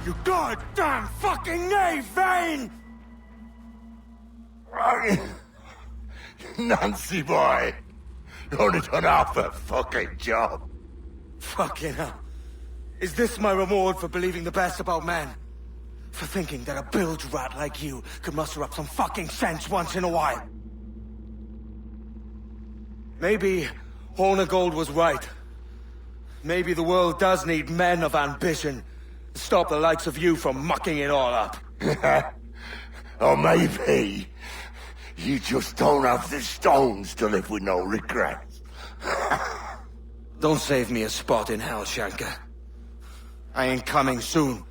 You goddamn fucking knave, Vane! Nancy boy, you only done half a fucking job. Fucking hell. Is this my reward for believing the best about men? For thinking that a bilge rat like you could muster up some fucking sense once in a while? Maybe Horner Gold was right. Maybe the world does need men of ambition to stop the likes of you from mucking it all up. Or maybe you just don't have the stones to live with no regrets. Don't save me a spot in hell, Shanker. I ain't coming soon.